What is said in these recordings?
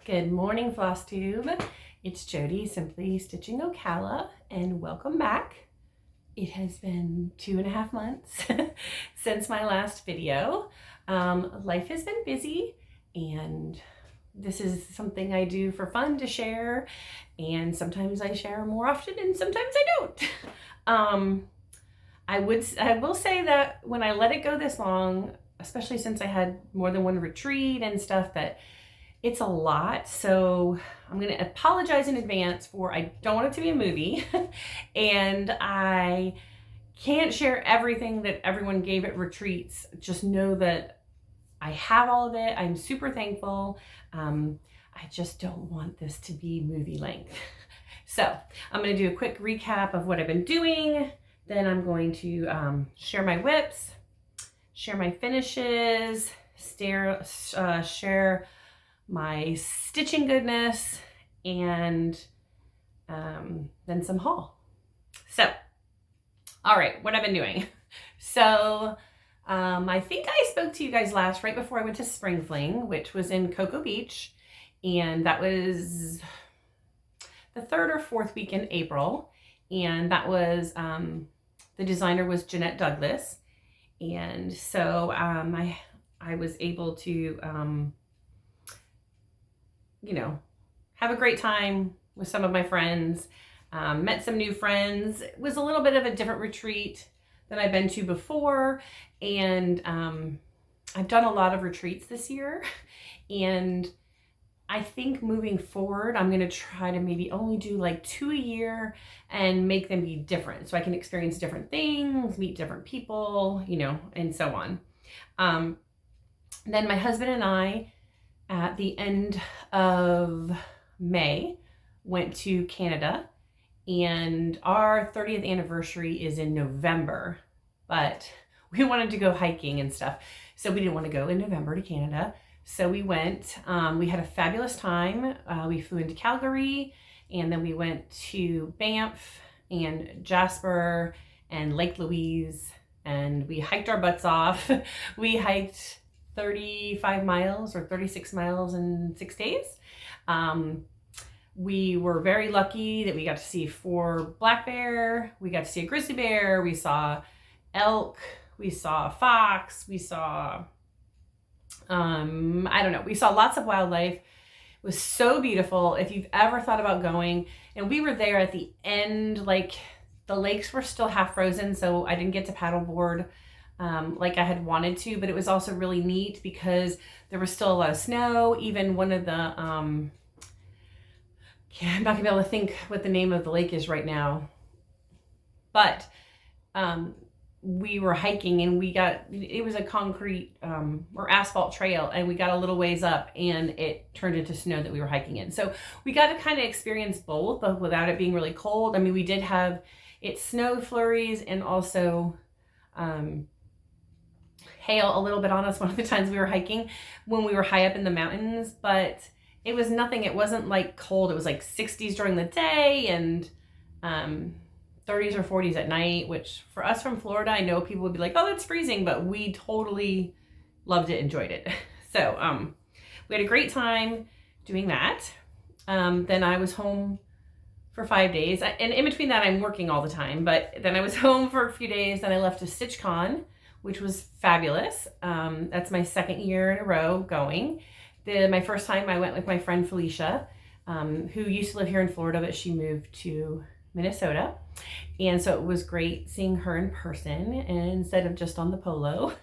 Good morning, Flosstube. It's Jody, Simply Stitching Ocala, and welcome back. It has been 2.5 months since my last video. Life has been busy, and this is something I do for fun to share, and sometimes I share more often, and sometimes I don't. I will say that when I let it go this long, especially since I had more than one retreat and stuff, that it's a lot. So I'm going to apologize in advance for I don't want it to be a movie and I can't share everything that everyone gave at retreats. Just know that I have all of it. I'm super thankful. I just don't want this to be movie length. So I'm going to do a quick recap of what I've been doing. Then I'm going to share my whips, share my finishes, share my stitching goodness, and then some haul. So, all right, what I've been doing. So, I think I spoke to you guys last right before I went to Spring Fling, which was in Cocoa Beach, and that was the 3rd or 4th week in April, and that was the designer was Jeanette Douglas, and so I was able to have a great time with some of my friends, met some new friends. It was a little bit of a different retreat than I've been to before. And I've done a lot of retreats this year. And I think moving forward, I'm going to try to maybe only do like 2 a year and make them be different. So I can experience different things, meet different people, and so on. Then my husband and I, at the end of May, went to Canada, and our 30th anniversary is in November, but we wanted to go hiking and stuff, so we didn't want to go in November to Canada. So we went. We had a fabulous time. We flew into Calgary, and then we went to Banff and Jasper and Lake Louise, and we hiked our butts off. We hiked 35 miles or 36 miles in 6 days. We were very lucky that we got to see 4 black bear. We got to see a grizzly bear. We saw elk. We saw fox. We saw, we saw lots of wildlife. It was so beautiful. If you've ever thought about going, and we were there at the end, like the lakes were still half frozen, so I didn't get to paddleboard like I had wanted to, but it was also really neat because there was still a lot of snow. Even one of the, I'm not gonna be able to think what the name of the lake is right now, but we were hiking and it was a concrete or asphalt trail, and we got a little ways up and it turned into snow that we were hiking in. So we got to kind of experience both, but without it being really cold. I mean, we did have snow flurries and also hail a little bit on us one of the times we were hiking when we were high up in the mountains, but it was nothing. It wasn't like cold. It was like 60s during the day and 30s or 40s at night, which for us from Florida, I know people would be like, oh, that's freezing, but we totally loved it, enjoyed it. So we had a great time doing that. Then I was home for 5 days, and in between that I'm working all the time, but then I was home for a few days. Then I left to Stitchcon, which was fabulous. That's my 2nd year in a row going. My first time I went with my friend Felicia, who used to live here in Florida, but she moved to Minnesota. And so it was great seeing her in person instead of just on the polo.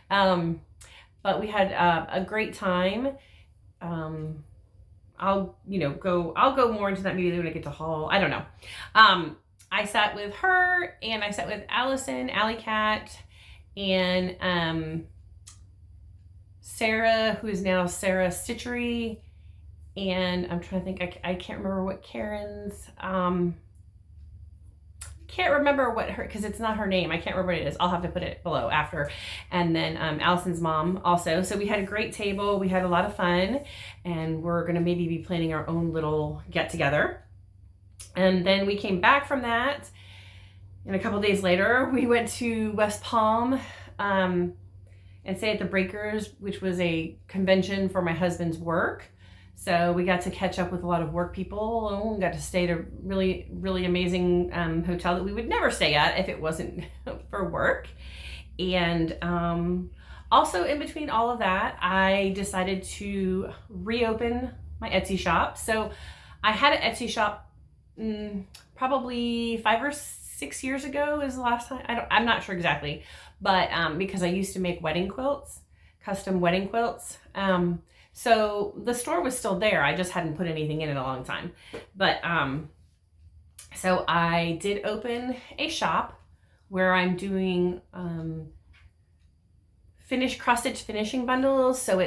But we had a great time. I'll go more into that maybe when I get to haul. I don't know. I sat with her, and I sat with Allison, Alley Cat, and Sarah, who is now Sarah Stitchery, and I'm trying to think, I can't remember what Karen's, can't remember what her, because it's not her name, I can't remember what it is. I'll have to put it below after. And then Allison's mom also. So we had a great table, we had a lot of fun, and we're gonna maybe be planning our own little get together. And then we came back from that, and a couple days later we went to West Palm and stayed at the Breakers, which was a convention for my husband's work. So we got to catch up with a lot of work people. We got to stay at a really, really amazing hotel that we would never stay at if it wasn't for work. And also in between all of that, I decided to reopen my Etsy shop. So I had an Etsy shop probably 5 or 6 years ago is the last time. I'm not sure exactly, but because I used to make wedding quilts, custom wedding quilts. So the store was still there. I just hadn't put anything in a long time. But so I did open a shop where I'm doing finished cross-stitch finishing bundles. So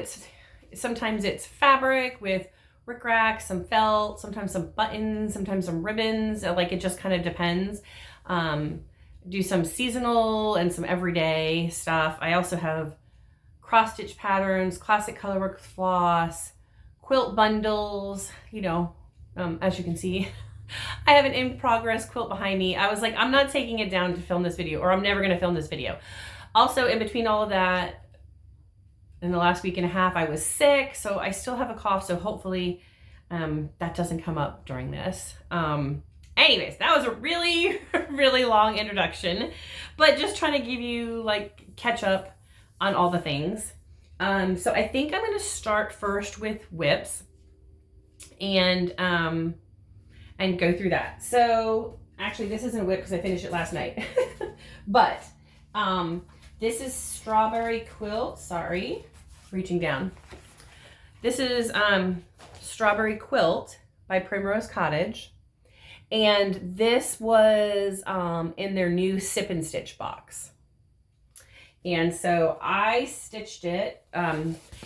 sometimes it's fabric with rickrack, some felt, sometimes some buttons, sometimes some ribbons. Like it just kind of depends. Do some seasonal and some everyday stuff. I also have cross-stitch patterns, classic colorwork floss, quilt bundles, you know, as you can see. I have an in-progress quilt behind me. I was like, I'm not taking it down to film this video, or I'm never gonna film this video. Also, in between all of that, in the last week and a half, I was sick, so I still have a cough, so hopefully that doesn't come up during this. Anyways, that was a really, really long introduction, but just trying to give you like catch up on all the things. So I think I'm gonna start first with whips and go through that. So actually this isn't a whip because I finished it last night, but this is Strawberry Quilt, sorry, reaching down. This is Strawberry Quilt by Primrose Cottage. And this was in their new Sip and Stitch box. And so I stitched it.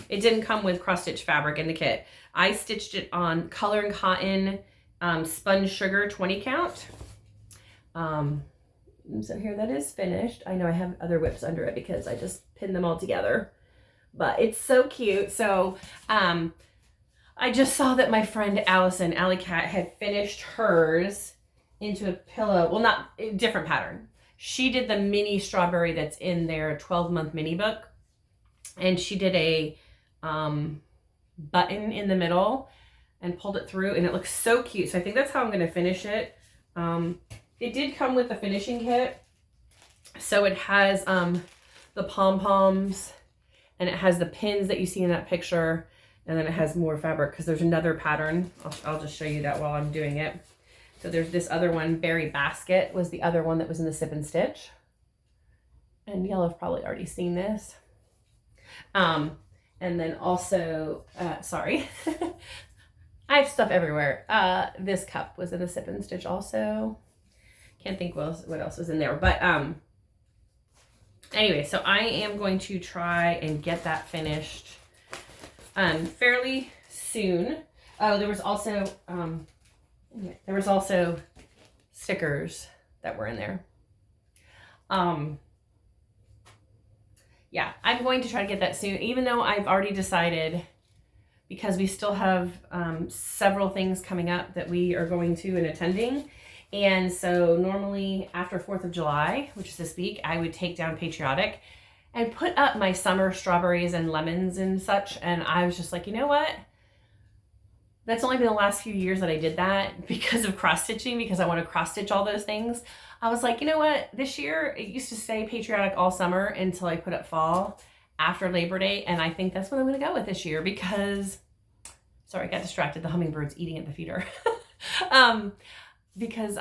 It didn't come with cross stitch fabric in the kit. I stitched it on Color and Cotton Sponge Sugar 20 count. So here that is finished. I know I have other whips under it because I just pinned them all together, but it's so cute. So I just saw that my friend Allison, Alley Cat, had finished hers into a pillow. Well, not a different pattern. She did the mini strawberry that's in their 12-month mini book. And she did a button in the middle and pulled it through, and it looks so cute. So I think that's how I'm going to finish it. It did come with the finishing kit. So it has the pom-poms, and it has the pins that you see in that picture. And then it has more fabric because there's another pattern. I'll just show you that while I'm doing it. So there's this other one, Berry Basket was the other one that was in the Sip and Stitch. And y'all have probably already seen this. And then also, sorry, I have stuff everywhere. This cup was in the Sip and Stitch also. Can't think what else was in there. But anyway, so I am going to try and get that finished fairly soon. Oh, there was also stickers that were in there. Yeah, I'm going to try to get that soon, even though I've already decided, because we still have several things coming up that we are going to and attending. And so normally after 4th of July, which is this week, I would take down Patriotic and put up my summer strawberries and lemons and such. And I was just like, you know what? That's only been the last few years that I did that because of cross stitching, because I want to cross stitch all those things. I was like, you know what? This year, it used to say Patriotic all summer until I put up fall after Labor Day. And I think that's what I'm going to go with this year because, sorry, I got distracted. The hummingbird's eating at the feeder. Because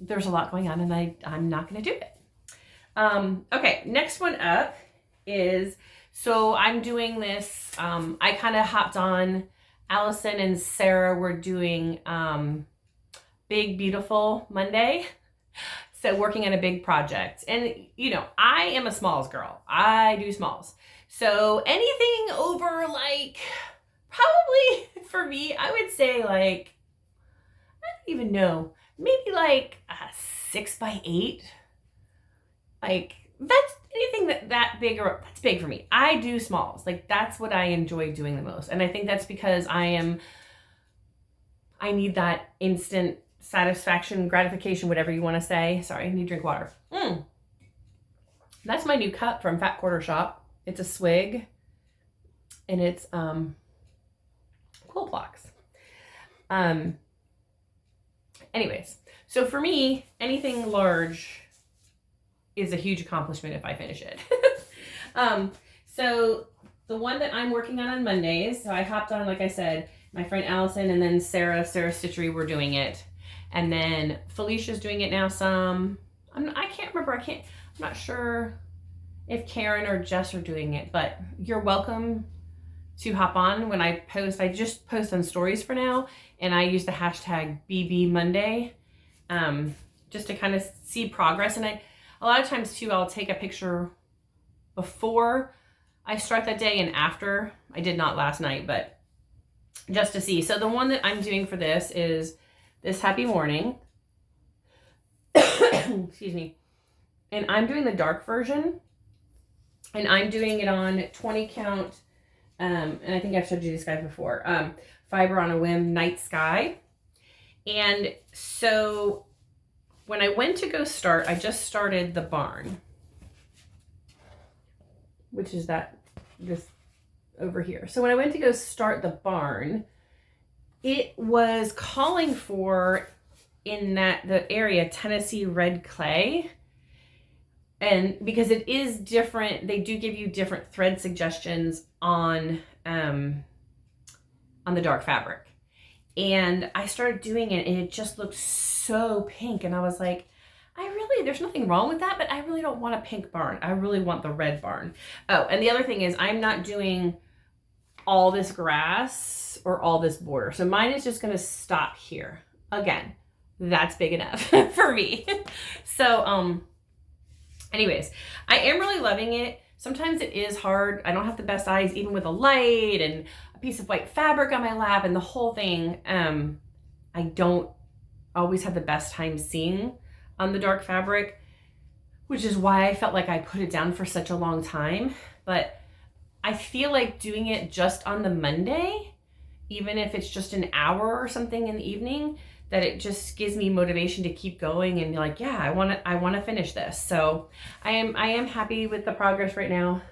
there's a lot going on and I'm not going to do it. Okay, next one up is, so I'm doing this, I kind of hopped on, Allison and Sarah were doing Big Beautiful Monday. So working on a big project. And you know, I am a smalls girl. I do smalls. So anything over like, probably for me, I would say like, I don't even know, maybe like 6 by 8. Like that's anything that big, or that's big for me. I do smalls. Like that's what I enjoy doing the most. And I think that's because I need that instant satisfaction, gratification, whatever you want to say. Sorry, I need to drink water. That's my new cup from Fat Quarter Shop. It's a swig and it's quilt blocks. Anyways, so for me, anything large is a huge accomplishment if I finish it. So the one that I'm working on Mondays, so I hopped on, like I said, my friend Allison and then Sarah Stitchery were doing it. And then Felicia's doing it now some. I can't remember. I'm not sure if Karen or Jess are doing it, but you're welcome to hop on when I post. I just post on stories for now, and I use the hashtag BB Monday just to kind of see progress. And a lot of times too, I'll take a picture before I start that day and after. I did not last night, but just to see. So the one that I'm doing for this is this Happy Morning. Excuse me. And I'm doing the dark version, and I'm doing it on 20 count. And I think I've showed you these guys before. Fiber on a Whim Night Sky. And so when I went to go start, I just started the barn, which is this over here. So when I went to go start the barn, it was calling for, in the area, Tennessee red clay. And because it is different, they do give you different thread suggestions on the dark fabric. And I started doing it, and it just looked so pink. And I was like, there's nothing wrong with that, but I really don't want a pink barn. I really want the red barn. Oh, and the other thing is I'm not doing all this grass or all this border. So mine is just gonna stop here. Again, that's big enough for me. So, anyways, I am really loving it. Sometimes it is hard. I don't have the best eyes, even with a light and a piece of white fabric on my lap and the whole thing. I don't always have the best time seeing on the dark fabric, which is why I felt like I put it down for such a long time. But I feel like doing it just on the Monday, even if it's just an hour or something in the evening, that it just gives me motivation to keep going and be like, yeah, I want to finish this. So I am happy with the progress right now.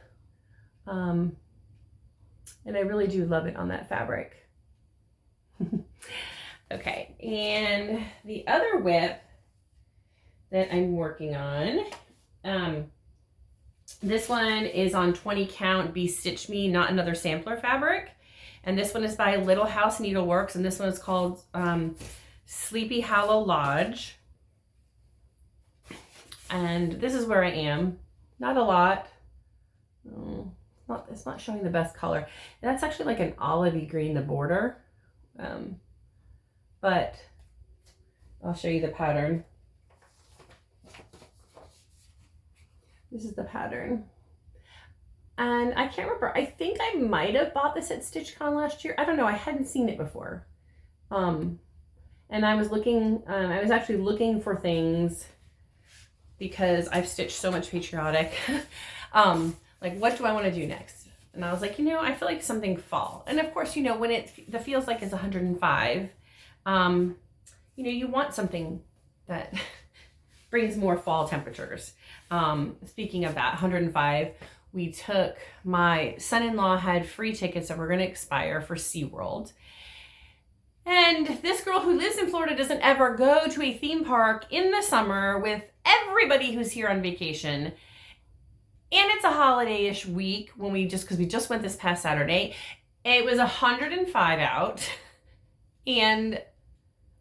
And I really do love it on that fabric. Okay. And the other whip that I'm working on, this one is on 20 count Be Stitch Me, Not Another Sampler fabric. And this one is by Little House Needleworks. And this one is called, Sleepy Hollow Lodge. And this is where I am. Not a lot. It's not showing the best color. And that's actually like an olivey green, the border. But I'll show you the pattern. This is the pattern. And I can't remember. I think I might have bought this at Stitchcon last year. I don't know. I hadn't seen it before. And I was looking, I was actually looking for things because I've stitched so much patriotic. Like, what do I want to do next? And I was like, I feel like something fall. And of course, when the feels like it's 105, you want something that brings more fall temperatures. Speaking of that, 105, we took, my son-in-law had free tickets that were going to expire for SeaWorld. And this girl who lives in Florida doesn't ever go to a theme park in the summer with everybody who's here on vacation. And it's a holiday-ish week because we just went this past Saturday. It was 105 out, and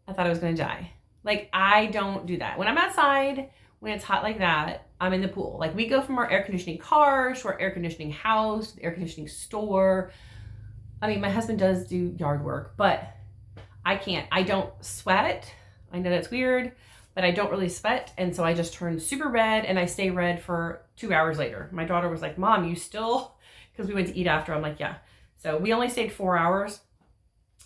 I thought I was going to die. Like, I don't do that. When I'm outside, when it's hot like that, I'm in the pool. Like, we go from our air conditioning cars to our air conditioning house, the air conditioning store. I mean, my husband does do yard work, but I can't. I don't sweat. I know that's weird, but I don't really sweat. And so I just turn super red, and I stay red for 2 hours later. My daughter was like, Mom, you still, because we went to eat after. I'm like, yeah. So we only stayed 4 hours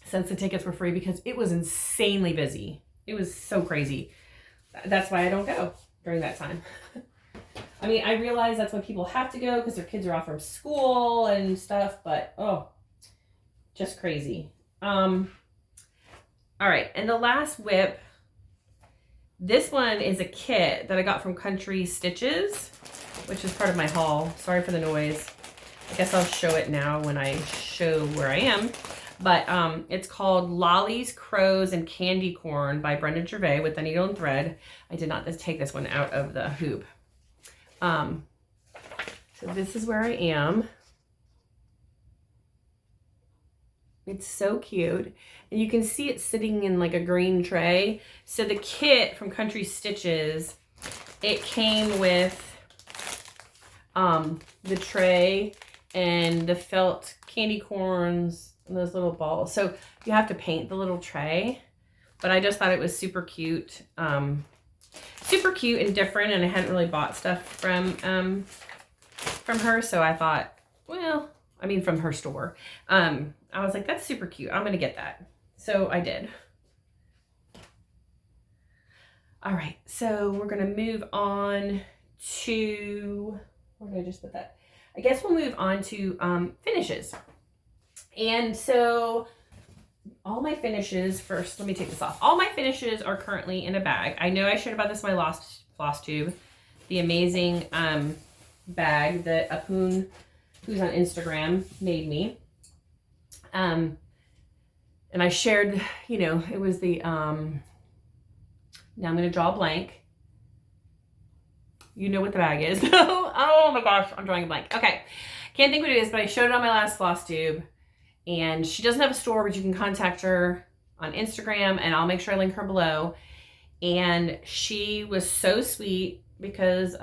since the tickets were free because it was insanely busy. It was so crazy. That's why I don't go during that time. I mean, I realize that's when people have to go because their kids are off from school and stuff, but just crazy. All right, and the last whip, this one is a kit that I got from Country Stitches, which is part of my haul. Sorry for the noise. I guess I'll show it now when I show where I am. But it's called Lollies, Crows, and Candy Corn by Brenda Gervais with the needle and thread. I did not take this one out of the hoop. So this is where I am. It's so cute. And you can see it sitting in like a green tray. So the kit from Country Stitches, it came with the tray and the felt candy corns and those little balls. So you have to paint the little tray. But I just thought it was super cute. Super cute and different, and I hadn't really bought stuff from her, so I thought, well, I mean from her store. I was like, that's super cute. I'm gonna get that. So I did. All right, so we're gonna move on to, where did I just put that? I guess we'll move on to finishes. And so all my finishes, first, let me take this off. All my finishes are currently in a bag. I know I shared about this in my last floss tube, the amazing bag that Apoon, who's on Instagram, made me. And I shared, you know, it was the, now I'm going to draw a blank. You know what the bag is. Oh my gosh, I'm drawing a blank. Okay, can't think what it is, but I showed it on my last floss tube. And she doesn't have a store, but you can contact her on Instagram, and I'll make sure I link her below. And she was so sweet because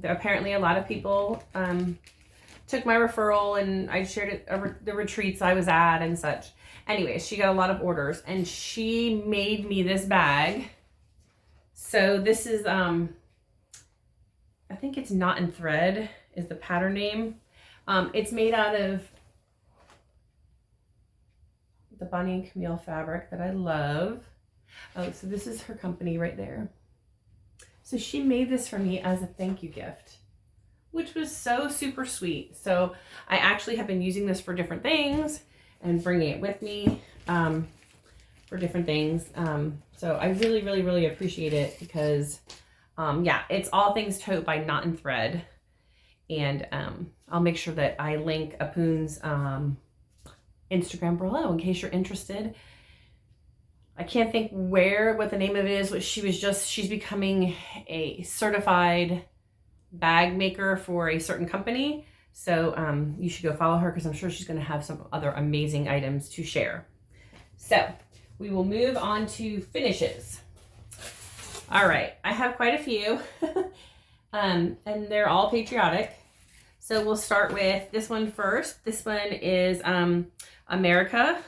apparently a lot of people took my referral, and I shared it over the retreats I was at and such. Anyway, she got a lot of orders, and she made me this bag. So this is, I think it's Knot and Thread is the pattern name. It's made out of the Bonnie and Camille fabric that I love. Oh, so this is her company right there. So she made this for me as a thank you gift, which was so super sweet. So I actually have been using this for different things and bringing it with me for different things. So I really, really, really appreciate it because yeah, it's All Things Tote by Knot and Thread. And I'll make sure that I link Apoon's Instagram below in case you're interested. I can't think what the name of it is, but she's becoming a certified bag maker for a certain company. So you should go follow her because I'm sure she's going to have some other amazing items to share. So we will move on to finishes. All right, I have quite a few and they're all patriotic. So we'll start with this one first. This one is America,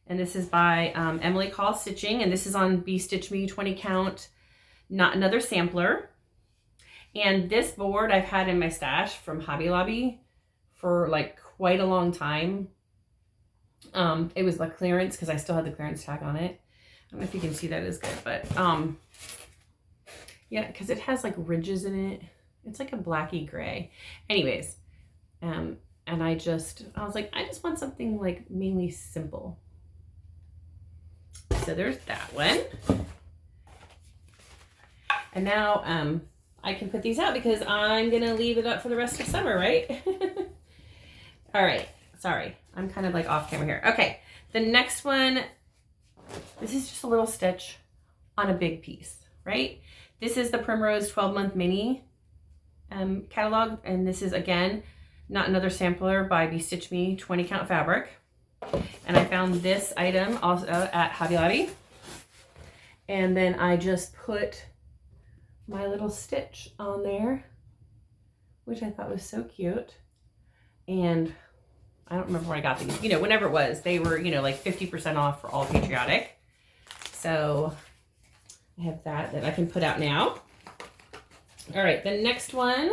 and this is by Emily Call Stitching, and this is on Be Stitch Me 20 count, not another sampler. And this board I've had in my stash from Hobby Lobby for like quite a long time. It was like clearance because I still had the clearance tag on it. I don't know if you can see that as good, but yeah, because it has like ridges in it. It's like a blacky gray. Anyways, and I was like, I just want something like mainly simple. So there's that one. And now I can put these out because I'm gonna leave it up for the rest of summer, right? All right, sorry, I'm kind of like off camera here. Okay, the next one, this is just a little stitch on a big piece, right? This is the Primrose 12-month mini catalog, and this is again Not Another Sampler by Be Stitch Me 20 count fabric. And I found this item also at Hobby Lobby, and then I just put my little stitch on there, which I thought was so cute. And I don't remember where I got these, you know, whenever it was, they were, you know, like 50% off for all patriotic. So I have that I can put out now. All right, the next one,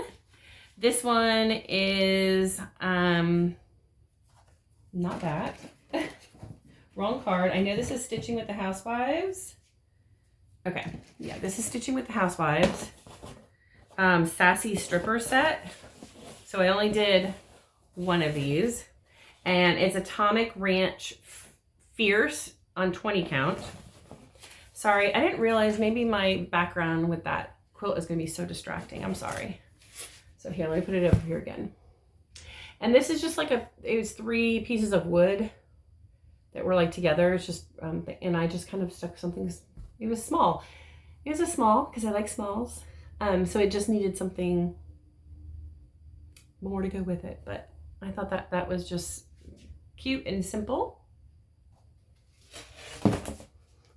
this one is not that. Wrong card. I know this is Stitching with the Housewives. Okay, yeah, this is Stitching with the Housewives. Sassy stripper set. So I only did one of these, and it's Atomic Ranch Fierce on 20 count. Sorry, I didn't realize maybe my background with that quilt is going to be so distracting. I'm sorry. So here, let me put it over here again. And this is just like it was 3 pieces of wood that were like together. It's just, and I just kind of stuck something, it was small. It was a small because I like smalls. So it just needed something more to go with it. But I thought that that was just cute and simple.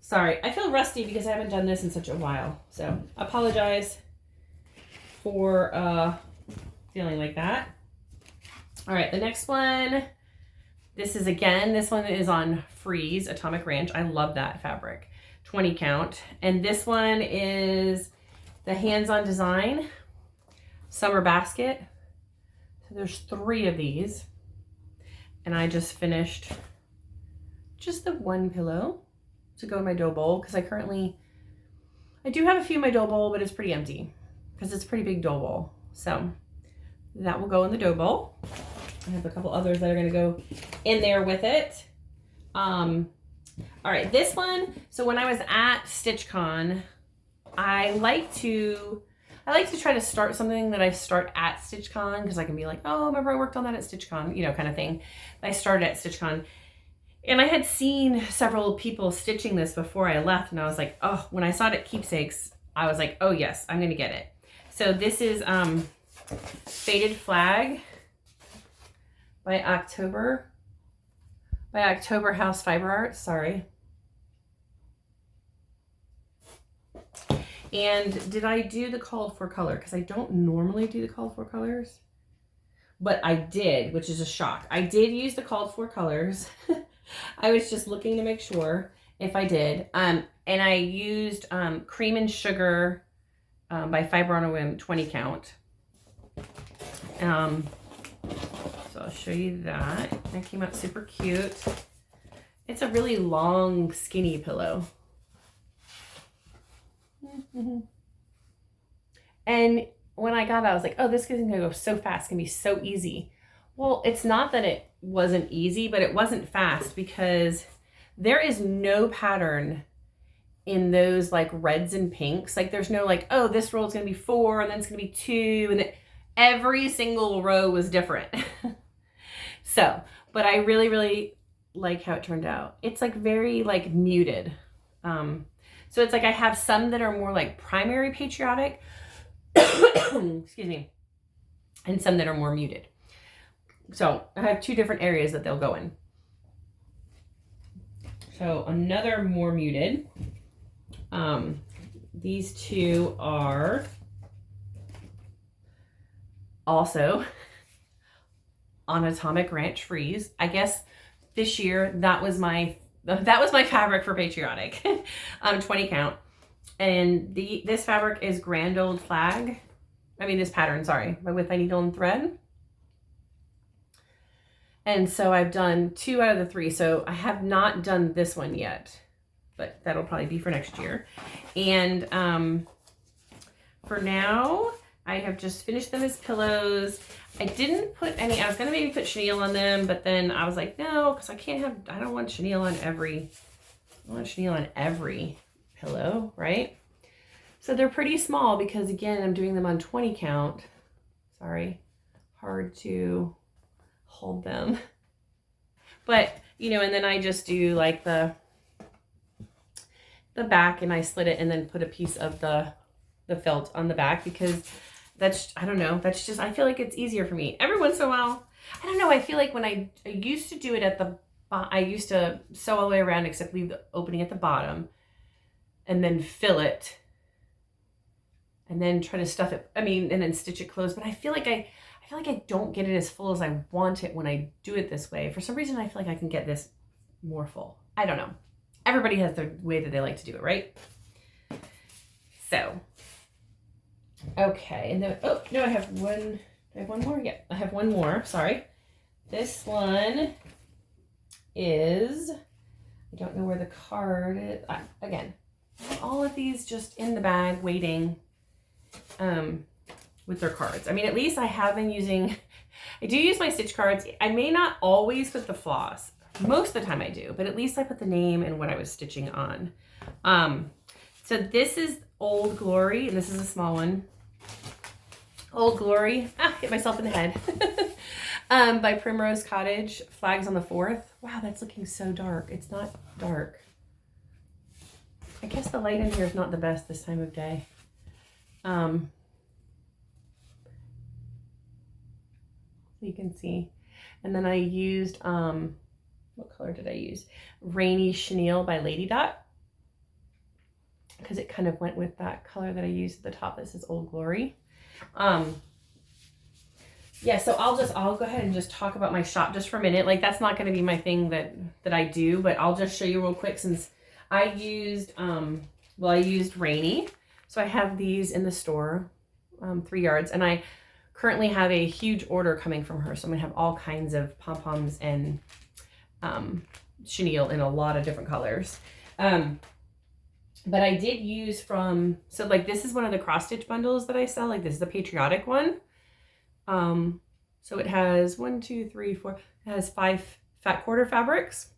Sorry, I feel rusty because I haven't done this in such a while. So I apologize for feeling like that. All right, the next one, this one is on Freeze Atomic Ranch. I love that fabric, 20 count. And this one is the Hands-On Design Summer Basket. So there's 3 of these. And I just finished just the one pillow to go in my dough bowl because I do have a few in my dough bowl, but it's pretty empty because it's a pretty big dough bowl. So that will go in the dough bowl. I have a couple others that are going to go in there with it. All right, this one. So when I was at Stitchcon, I like to try to start something that I start at Stitchcon because I can be like, oh, remember I worked on that at Stitchcon, you know, kind of thing. I started at Stitchcon. And I had seen several people stitching this before I left, and I was like, oh, when I saw it at Keepsakes, I was like, oh yes, I'm going to get it. So this is Faded Flag by October House Fiber Arts, sorry. And did I do the called for color? Because I don't normally do the called for colors, but I did, which is a shock. I did use the called for colors. I was just looking to make sure if I did. And I used Cream and Sugar by Fiber on a Whim 20 count. So I'll show you that. That came out super cute. It's a really long, skinny pillow. And when I got it, I was like, oh, this is gonna go so fast, it's gonna be so easy. Well, it's not that it wasn't easy, but it wasn't fast because there is no pattern in those like reds and pinks. Like there's no like, oh, this row is gonna be 4 and then it's gonna be 2, and every single row was different. So, but I really, really like how it turned out. It's like very like muted. So it's like I have some that are more like primary patriotic, excuse me, and some that are more muted. So I have 2 different areas that they'll go in. So another more muted. These 2 are also on Atomic Ranch Freeze. I guess this year that was my fabric for Patriotic, 20 count. And this fabric is Grand Old Flag. I mean this pattern, sorry, with my needle and thread. And so I've done 2 out of the 3. So I have not done this one yet, but that'll probably be for next year. And for now, I have just finished them as pillows. I didn't put any, I was gonna maybe put chenille on them, but then I was like, no, because I don't want chenille on every pillow, right? So they're pretty small because again, I'm doing them on 20 count. Sorry, hard to hold them. But, you know, and then I just do like the back and I slit it and then put a piece of the felt on the back because that's, I don't know, that's just, I feel like it's easier for me. Every once in a while, I don't know, I feel like when I used to do it at the, I used to sew all the way around except leave the opening at the bottom and then fill it and then try to stuff it, I mean, and then stitch it closed. But I feel like I don't get it as full as I want it when I do it this way. For some reason, I feel like I can get this more full. I don't know. Everybody has their way that they like to do it, right? So, okay. And then, oh, no, I have one. Do I have one more? Yeah, I have one more. Sorry. This one is, I don't know where the card is. Again, all of these just in the bag waiting with their cards. I mean, at least I have been using, I do use my stitch cards. I may not always put the floss. Most of the time I do, but at least I put the name and what I was stitching on. So this is Old Glory, and this is a small one. Old Glory, hit myself in the head. by Primrose Cottage, Flags on the 4th. Wow, that's looking so dark. It's not dark. I guess the light in here is not the best this time of day. So you can see. And then I used, what color did I use? Rainy Chenille by Lady Dot, because it kind of went with that color that I used at the top. This is Old Glory. Yeah, so I'll go ahead and just talk about my shop just for a minute. Like, that's not going to be my thing that I do, but I'll just show you real quick since I used, well, I used Rainy. So I have these in the store, 3 yards, and I currently have a huge order coming from her. So I'm going to have all kinds of pom-poms and chenille in a lot of different colors. But I did use from, so like this is one of the cross stitch bundles that I sell. Like this is the patriotic one. So it has 1, 2, 3, 4, it has 5 fat quarter fabrics.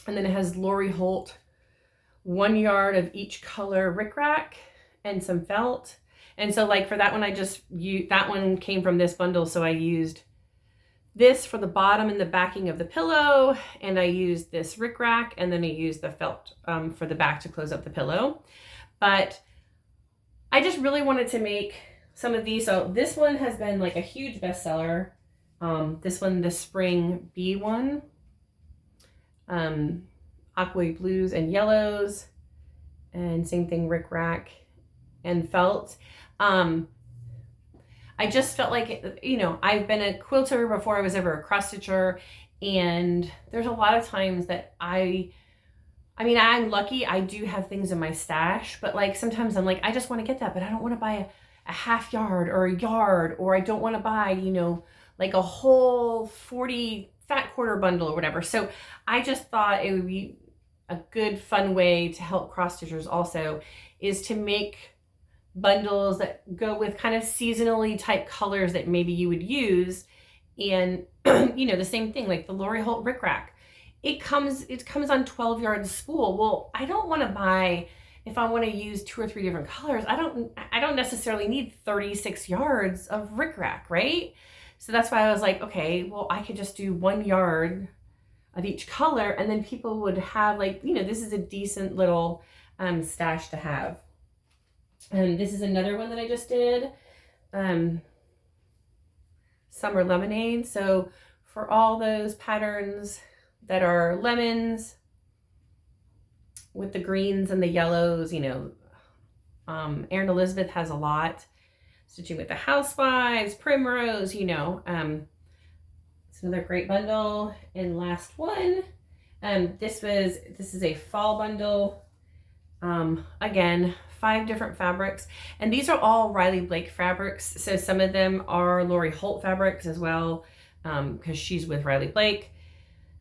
And then it has Lori Holt 1 yard of each color rickrack and some felt. And so like for that one, I just used, that one came from this bundle. So I used this for the bottom and the backing of the pillow. And I used this rickrack, and then I used the felt for the back to close up the pillow. But I just really wanted to make some of these. So this one has been like a huge bestseller. This one, the spring bee one, aqua blues and yellows, and same thing, rickrack and felt. I just felt like, you know, I've been a quilter before I was ever a cross stitcher, and there's a lot of times that I mean, I'm lucky I do have things in my stash, but like sometimes I'm like, I just want to get that, but I don't want to buy a half yard or a yard, or I don't want to buy, you know, like a whole 40 fat quarter bundle or whatever. So I just thought it would be a good, fun way to help cross stitchers also is to make bundles that go with kind of seasonally type colors that maybe you would use. And you know, the same thing, like the Lori Holt rickrack, it comes on 12 yard spool. Well, I don't want to buy, if I want to use 2 or 3 different colors, I don't necessarily need 36 yards of rickrack, right? So that's why I was like, okay, well, I could just do 1 yard of each color, and then people would have, like, you know, this is a decent little stash to have. And this is another one that I just did, Summer Lemonade. So for all those patterns that are lemons with the greens and the yellows, you know, Erin Elizabeth has a lot. Stitching with the Housewives, Primrose, you know, it's another great bundle. And last one, this is a fall bundle. Again, 5 different fabrics, and these are all Riley Blake fabrics. So some of them are Lori Holt fabrics as well, because she's with Riley Blake.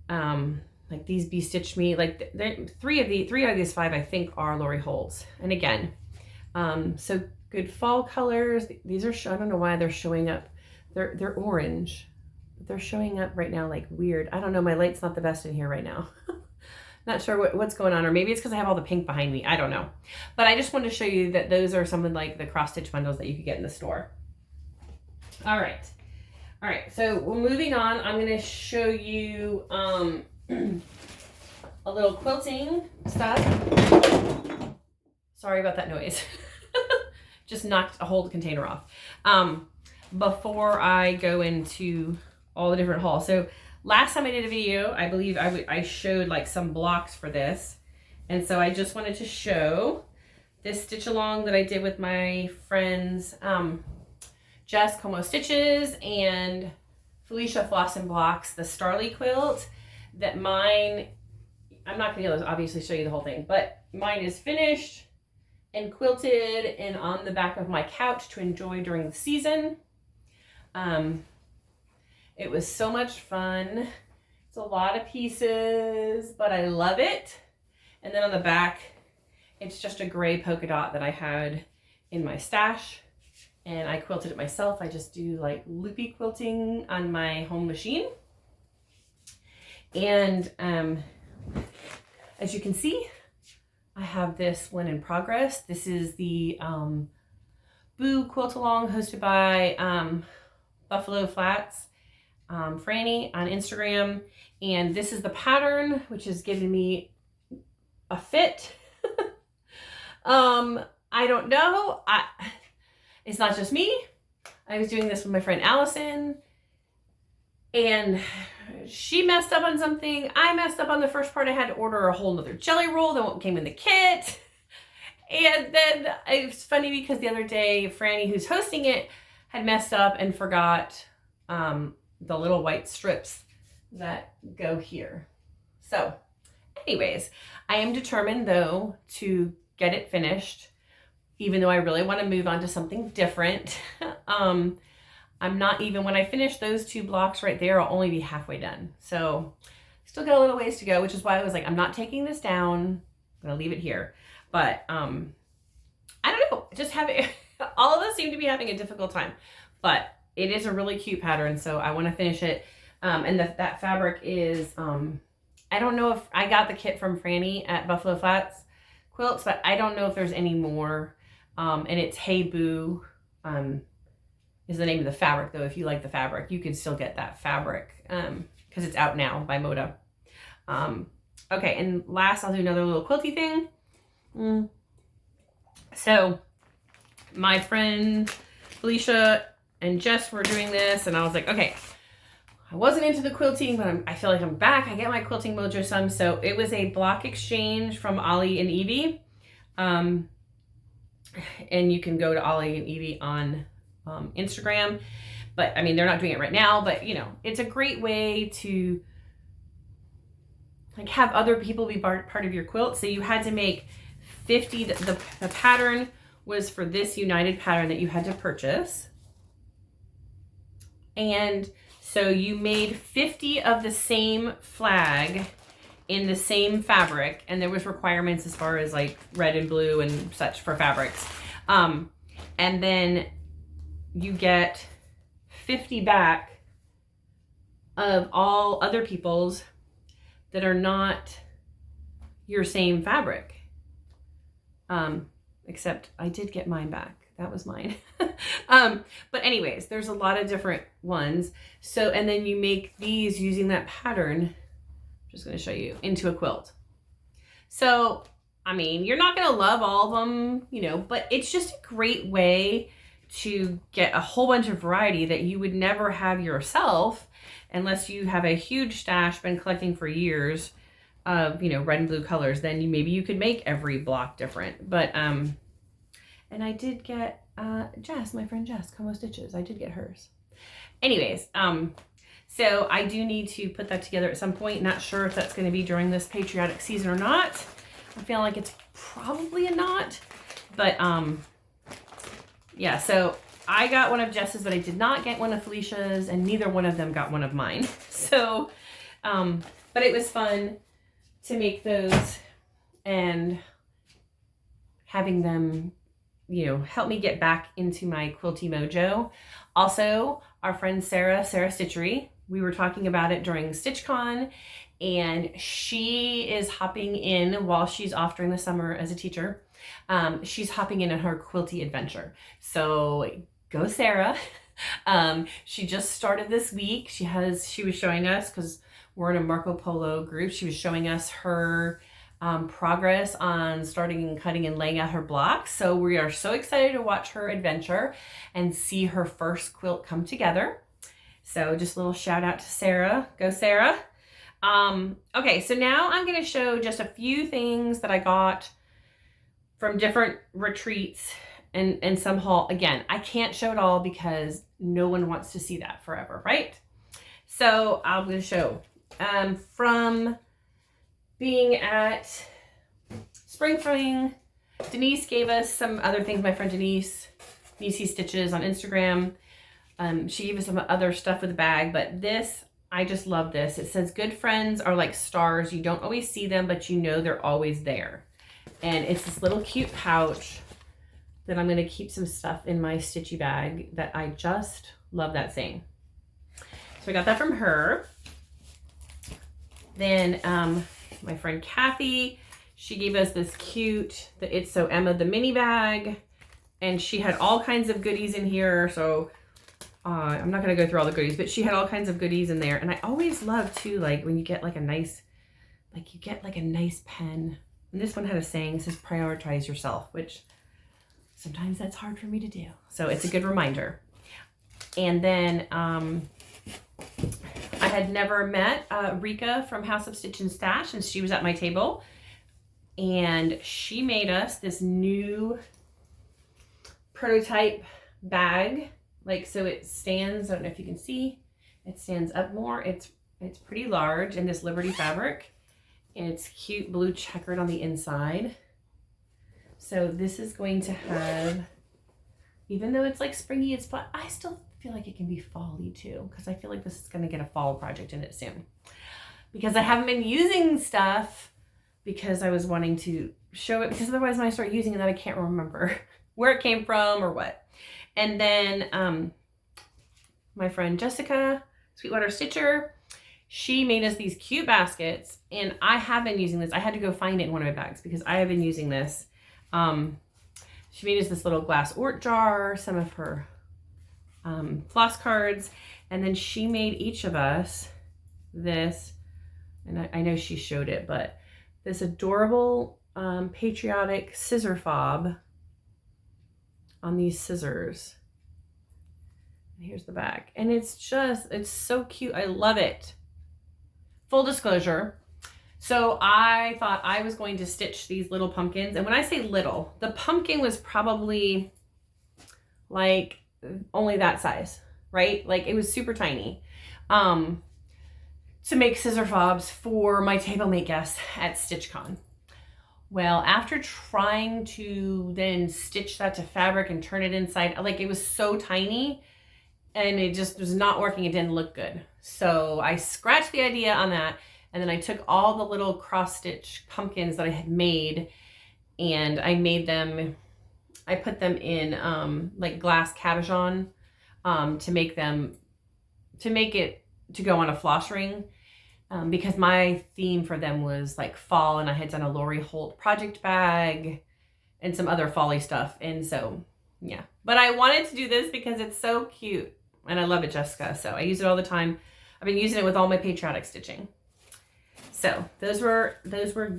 Like these Be Stitch Me, like 3 out of these 5 I think are Lori Holt's. And again, so good fall colors. These are, I don't know why they're showing up. They're orange, but they're showing up right now like weird. I don't know, my light's not the best in here right now. Not sure what's going on, or maybe it's because I have all the pink behind me. I don't know. But I just wanted to show you that those are some of like the cross stitch bundles that you could get in the store. All right. All right. So we're moving on. I'm going to show you a little quilting stuff. Sorry about that noise. Just knocked a whole container off. Before I go into all the different hauls. So last time I did a video, I believe I showed like some blocks for this. And so I just wanted to show this stitch along that I did with my friends, Jess Comostitches and Felicia Flossandblocks, the Starly quilt. That mine, I'm not gonna be able to obviously show you the whole thing, but mine is finished and quilted and on the back of my couch to enjoy during the season. It was so much fun. It's a lot of pieces, but I love it. And then on the back, it's just a gray polka dot that I had in my stash, and I quilted it myself. I just do like loopy quilting on my home machine. And as you can see, I have this one in progress. This is the Boo Quilt Along hosted by Buffalo Flats. Franny on Instagram, and this is the pattern, which is giving me a fit. I don't know. It's not just me. I was doing this with my friend Allison, and she messed up on something. I messed up on the first part. I had to order a whole nother jelly roll than what came in the kit. And then it's funny because the other day, Franny, who's hosting it, had messed up and forgot the little white strips that go here. So anyways, I am determined though to get it finished, even though I really want to move on to something different. I'm not even, when I finish those 2 blocks right there, I'll only be halfway done. So still got a little ways to go, which is why I was like, I'm not taking this down. I'm going to leave it here. But I don't know, just having, all of us seem to be having a difficult time, but it is a really cute pattern. So I want to finish it. And that fabric is, I don't know if I got the kit from Franny at Buffalo Flats Quilts, but I don't know if there's any more. And it's Hey Boo, is the name of the fabric though. If you like the fabric, you can still get that fabric, cause it's out now by Moda. Okay. And last, I'll do another little quilty thing. So my friend Felicia and Jess were doing this, and I was like, okay, I wasn't into the quilting, but I feel like I'm back. I get my quilting mojo some. So it was a block exchange from Ollie and Evie. And you can go to Ollie and Evie on Instagram, but I mean, they're not doing it right now, but you know, it's a great way to like have other people be part of your quilt. So you had to make 50, the pattern was for this United pattern that you had to purchase. And so you made 50 of the same flag in the same fabric, and there was requirements as far as like red and blue and such for fabrics. And then you get 50 back of all other people's that are not your same fabric. Except I did get mine back. That was mine. But anyways, there's a lot of different ones. So, and then you make these using that pattern, I'm just going to show you, into a quilt. So, I mean, you're not going to love all of them, you know, but it's just a great way to get a whole bunch of variety that you would never have yourself unless you have a huge stash, been collecting for years of, you know, red and blue colors. Then maybe you could make every block different. But, and I did get Jess, my friend Jess, Comostitches. I did get hers. Anyways, so I do need to put that together at some point. Not sure if that's going to be during this patriotic season or not. I feel like it's probably a not. But yeah, so I got one of Jess's, but I did not get one of Felicia's, and neither one of them got one of mine. So, but it was fun to make those and having them, you know, help me get back into my quilty mojo. Also, our friend Sarah Stitchery, we were talking about it during Stitchcon, and she is hopping in while she's off during the summer as a teacher. She's hopping in on her quilty adventure. So go Sarah. She just started this week. She was showing us, because we're in a Marco Polo group, she was showing us her progress on starting and cutting and laying out her blocks. So we are so excited to watch her adventure and see her first quilt come together. So just a little shout out to Sarah. Go Sarah. Okay, so now I'm going to show just a few things that I got from different retreats and some haul. Again, I can't show it all because no one wants to see that forever, right? So I'm going to show from being at Spring Fling, Denise gave us some other things. My friend Denise, Nisestitches on Instagram. She gave us some other stuff with a bag, but this, I just love this. It says, good friends are like stars. You don't always see them, but you know they're always there. And it's this little cute pouch that I'm going to keep some stuff in my stitchy bag that I just love that saying. So I got that from her. Then my friend Kathy, she gave us this cute, the It's So Emma, the mini bag. And she had all kinds of goodies in here. So I'm not going to go through all the goodies, but she had all kinds of goodies in there. And I always love too, like when you get like a nice, pen. And this one had a saying, it says prioritize yourself, which sometimes that's hard for me to do. So it's a good reminder. And then I had never met Rika from House of Stitch and Stash, and she was at my table. And she made us this new prototype bag. Like, so it stands, I don't know if you can see, it stands up more. It's pretty large in this Liberty fabric. It's cute blue checkered on the inside. So this is going to have, even though it's like springy, it's fun. I still feel like it can be fall-y too, because I feel like this is going to get a fall project in it soon. Because I haven't been using stuff because I was wanting to show it, because otherwise when I start using it, then I can't remember where it came from or what. And then my friend Jessica, Sweetwater Stitcher, she made us these cute baskets, and I have been using this. I had to go find it in one of my bags because I have been using this. She made us this little glass Ort jar, some of her floss cards, and then she made each of us this, and I know she showed it, but this adorable patriotic scissor fob on these scissors. And here's the back, and it's so cute. I love it. Full disclosure, so I thought I was going to stitch these little pumpkins, and when I say little, the pumpkin was probably like only that size, right? Like it was super tiny, to make scissor fobs for my table mate guests at Stitchcon. Well, after trying to then stitch that to fabric and turn it inside, like it was so tiny and it just was not working. It didn't look good. So I scratched the idea on that. And then I took all the little cross stitch pumpkins that I had made, and I made them, I put them in like glass cabochon to make it to go on a floss ring. Because my theme for them was like fall, and I had done a Lori Holt project bag and some other fall-y stuff. And so, yeah. But I wanted to do this because it's so cute, and I love it, Jessica. So I use it all the time. I've been using it with all my patriotic stitching. So those were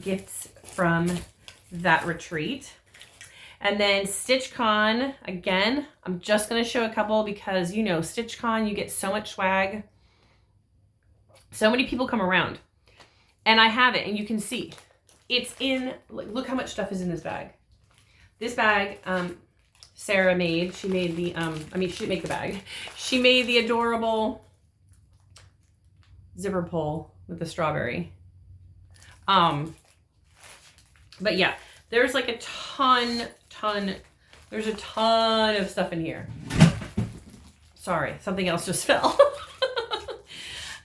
gifts from that retreat. And then Stitchcon, again, I'm just going to show a couple because, you know, Stitchcon, you get so much swag. So many people come around, and I have it, and you can see it's in, look how much stuff is in this bag. This bag, Sarah made, she made the, she didn't make the bag. She made the adorable zipper pull with the strawberry. But yeah, there's like a there's a ton of stuff in here. Sorry, something else just fell.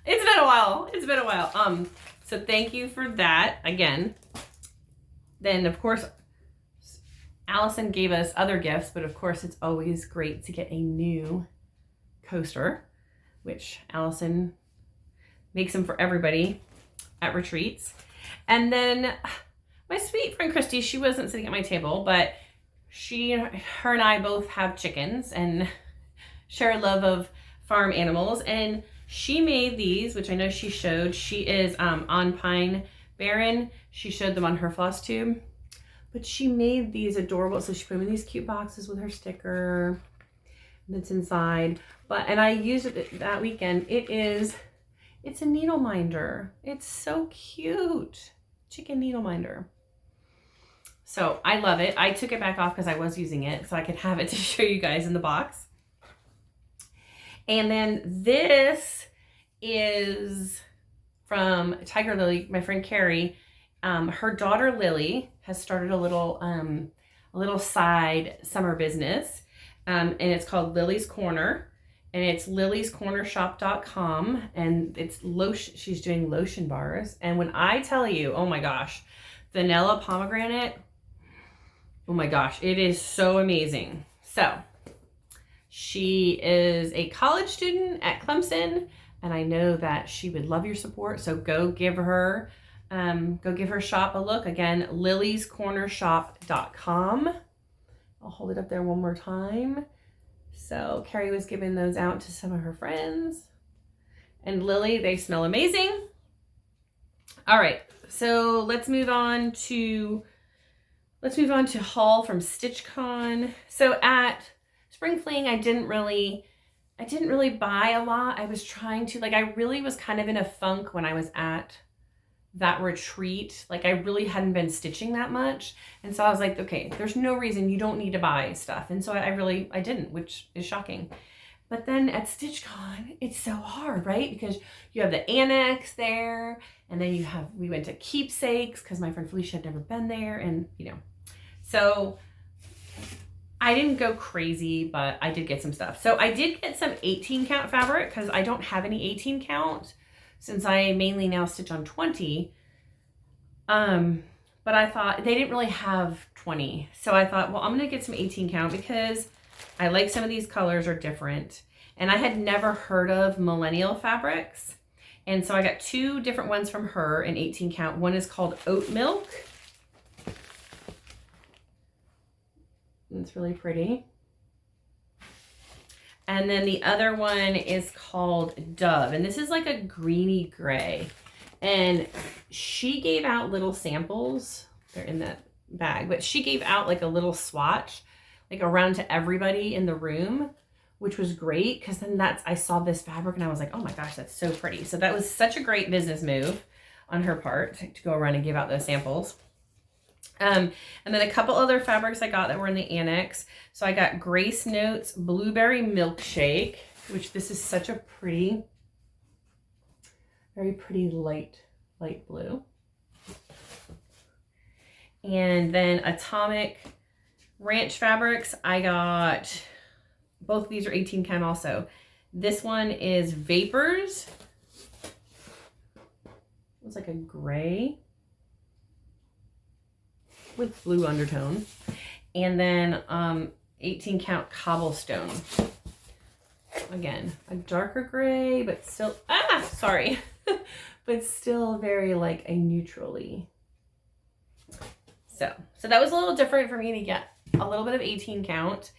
It's been a while. It's been a while. So thank you for that again. Then of course, Allison gave us other gifts, but of course it's always great to get a new coaster, which Allison makes them for everybody at retreats. And then my sweet friend Christy, she wasn't sitting at my table, but her and I both have chickens and share a love of farm animals. And she made these, which I know she showed. She is on Pine Barren. She showed them on her floss tube. But she made these adorable, so she put them in these cute boxes with her sticker that's inside. And I used it that weekend. It's a needle minder. It's so cute. Chicken needle minder. So I love it. I took it back off because I was using it so I could have it to show you guys in the box. And then this is from Tiger Lily, my friend Carrie. Her daughter Lily has started a little side summer business, and it's called Lily's Corner, and it's liliescornershop.com, and it's lotion. She's doing lotion bars, and when I tell you, oh my gosh, vanilla pomegranate, oh my gosh, it is so amazing. So she is a college student at Clemson, and I know that she would love your support. So go give her shop a look. Again, liliescornershop.com. I'll hold it up there one more time So Carrie was giving those out to some of her friends. And Lily, they smell amazing. All right, so let's move on to haul from Stitchcon. So at Spring Fling, I didn't really buy a lot. I was trying to, like, I really was kind of in a funk when I was at that retreat. Like, I really hadn't been stitching that much. And so I was like, okay, there's no reason, you don't need to buy stuff. And so I didn't, which is shocking. But then at Stitchcon, it's so hard, right? Because you have the annex there, and then we went to Keepsakes because my friend Felicia had never been there, and so I didn't go crazy, but I did get some stuff. So I did get some 18 count fabric because I don't have any 18 count since I mainly now stitch on 20. But I thought they didn't really have 20. So I thought, well, I'm going to get some 18 count because I like some of these colors are different. And I had never heard of Millennial Fabrics. And so I got two different ones from her in 18 count. One is called Oat Milk. It's really pretty. And then the other one is called Dove. And this is like a greeny gray. And she gave out little samples. They're in that bag. But she gave out like a little swatch, like around to everybody in the room, which was great. Because then I saw this fabric and I was like, oh my gosh, that's so pretty. So that was such a great business move on her part to go around and give out those samples. And then a couple other fabrics I got that were in the annex. So I got Grace Notes Blueberry Milkshake, which this is such a pretty, very pretty light blue. And then Atomic Ranch Fabrics, I got, both of these are 18 count also. This one is Vapors. It's like a gray with blue undertone. And then 18 count Cobblestone. Again, a darker gray, but still, sorry. But still very like a neutrally. So that was a little different for me to get a little bit of 18 count.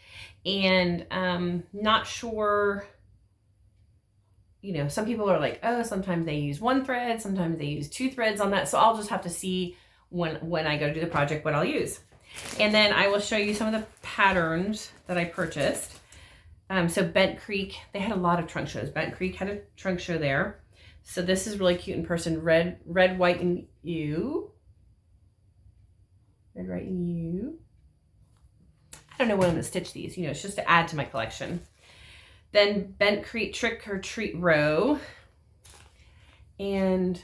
And not sure, some people are like, oh, sometimes they use one thread, sometimes they use two threads on that. So I'll just have to see when I go do the project what I'll use. And then I will show you some of the patterns that I purchased. So Bent Creek, they had a lot of trunk shows. Bent Creek had a trunk show there. So this is really cute in person. Red, white, and you. Red, white, and you. I don't know when I'm going to stitch these. It's just to add to my collection. Then Bent Creek Trick or Treat Row. And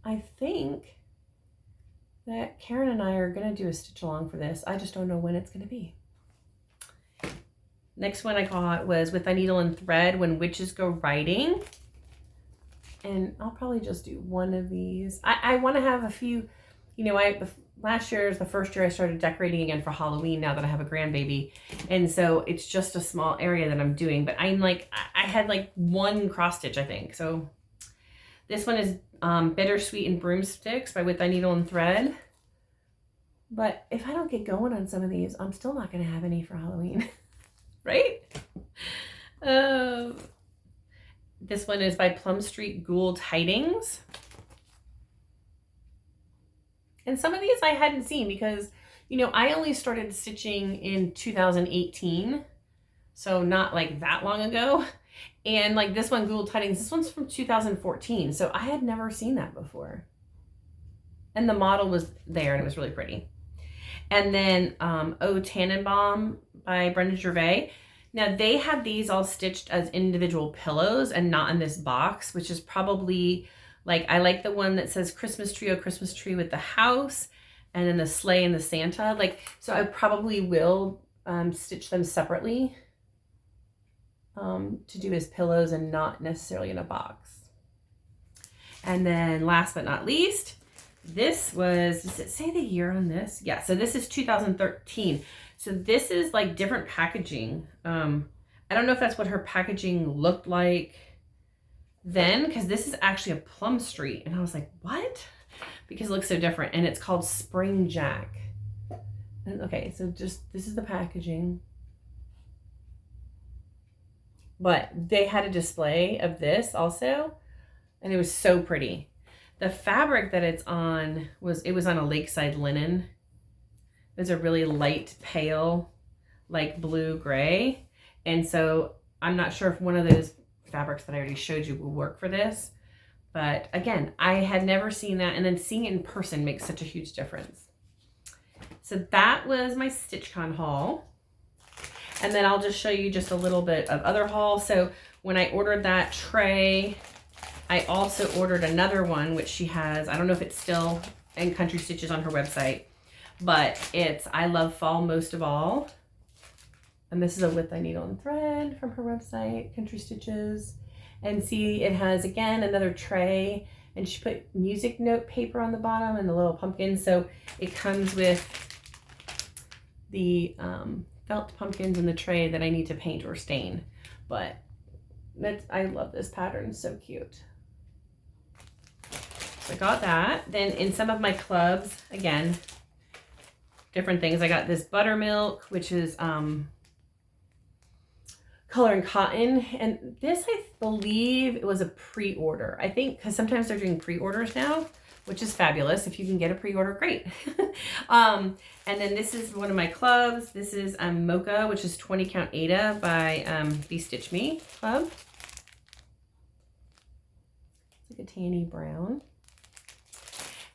I think that Karen and I are going to do a stitch along for this. I just don't know when it's going to be. Next one I got was With a Needle and Thread, When Witches Go Riding. And I'll probably just do one of these. I want to have a few, last year is the first year I started decorating again for Halloween now that I have a grandbaby. And so it's just a small area that I'm doing. But I had like one cross stitch, I think. So this one is Bittersweet and Broomsticks by With a Needle and Thread. But if I don't get going on some of these, I'm still not going to have any for Halloween. Right? This one is by Plum Street Ghoul Tidings. And some of these I hadn't seen because, I only started stitching in 2018. So not like that long ago. And like this one, Ghoul Tidings, this one's from 2014. So I had never seen that before. And the model was there and it was really pretty. And then Oh Tannenbaum by Brenda Gervais. Now they have these all stitched as individual pillows and not in this box, which is probably like, I like the one that says Christmas tree, oh Christmas tree with the house and then the sleigh and the Santa. So I probably will stitch them separately to do as pillows and not necessarily in a box. And then last but not least, this was, does it say the year on this? Yeah, so this is 2013. So this is like different packaging. I don't know if that's what her packaging looked like then, because this is actually a Plum Street. And I was like, what? Because it looks so different. And it's called Spring Jack. And okay, so just, this is the packaging. but they had a display of this also, and it was so pretty. The fabric that it's on was on a lakeside linen. It was a really light, pale, like blue gray. And so I'm not sure if one of those fabrics that I already showed you will work for this. But again, I had never seen that. And then seeing it in person makes such a huge difference. So that was my Stitchcon haul. And then I'll just show you just a little bit of other haul. So when I ordered that tray, I also ordered another one, which she has. I don't know if it's still in Country Stitches on her website, but it's I Love Fall Most of All. And this is a With Thy Needle and Thread from her website, Country Stitches. And see, it has, again, another tray. And she put music note paper on the bottom and the little pumpkin. So it comes with the felt pumpkins in the tray that I need to paint or stain. But I love this pattern, so cute. So I got that. Then in some of my clubs, again, different things. I got this buttermilk, which is color and cotton, and this I believe it was a pre-order. I think because sometimes they're doing pre-orders now, which is fabulous. If you can get a pre-order, great. And then this is one of my clubs. This is Mocha, which is 20 Count Ada by Be Stitch Me Club. It's like a tanny brown.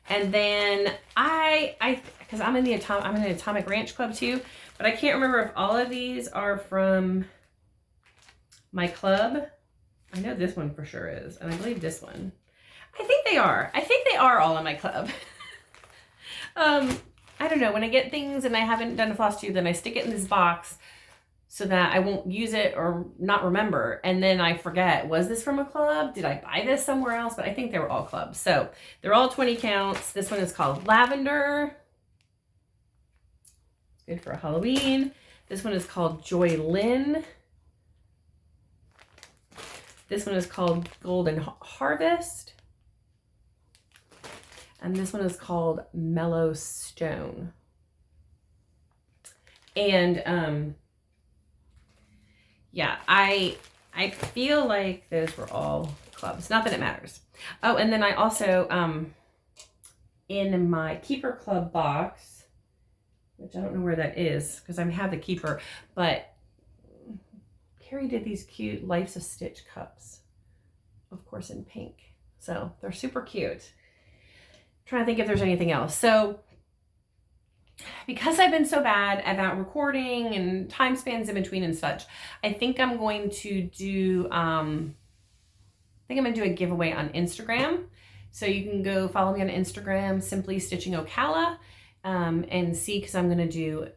And then because I'm in the Atomic Ranch Club too, but I can't remember if all of these are from my club. I know this one for sure is, and I believe this one. I think they are. I think they are all in my club. I don't know. When I get things and I haven't done a floss tube, then I stick it in this box so that I won't use it or not remember. And then I forget, was this from a club? Did I buy this somewhere else? But I think they were all clubs. So they're all 20 counts. This one is called Lavender. Good for Halloween. This one is called Joy Lynn. This one is called Golden Harvest. And this one is called Mellow Stone. And yeah, I feel like those were all clubs. Not that it matters. Oh, and then I also in my Keeper Club box, which I don't know where that is because I have the Keeper, but Carrie did these cute Life's a Stitch cups, of course in pink. So they're super cute. I'm trying to think if there's anything else. So because I've been so bad about recording and time spans in between and such, I think I'm going to do a giveaway on Instagram. So you can go follow me on Instagram, Simply Stitching Ocala, and see, because I'm going to do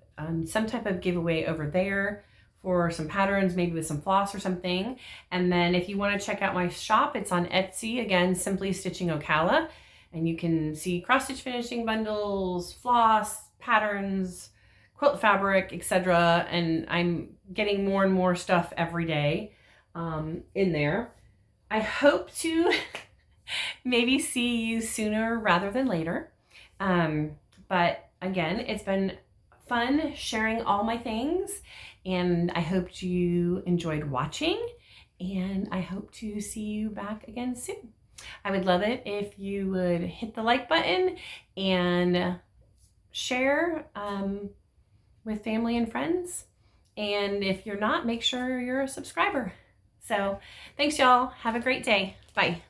some type of giveaway over there for some patterns, maybe with some floss or something. And then if you want to check out my shop, it's on Etsy, again, Simply Stitching Ocala, and you can see cross stitch finishing bundles, floss, patterns, quilt fabric, etc. And I'm getting more and more stuff every day in there. I hope to maybe see you sooner rather than later. But again, it's been fun sharing all my things, and I hope you enjoyed watching, and I hope to see you back again soon. I would love it if you would hit the like button and share with family and friends. And if you're not, make sure you're a subscriber. So thanks, y'all. Have a great day. Bye.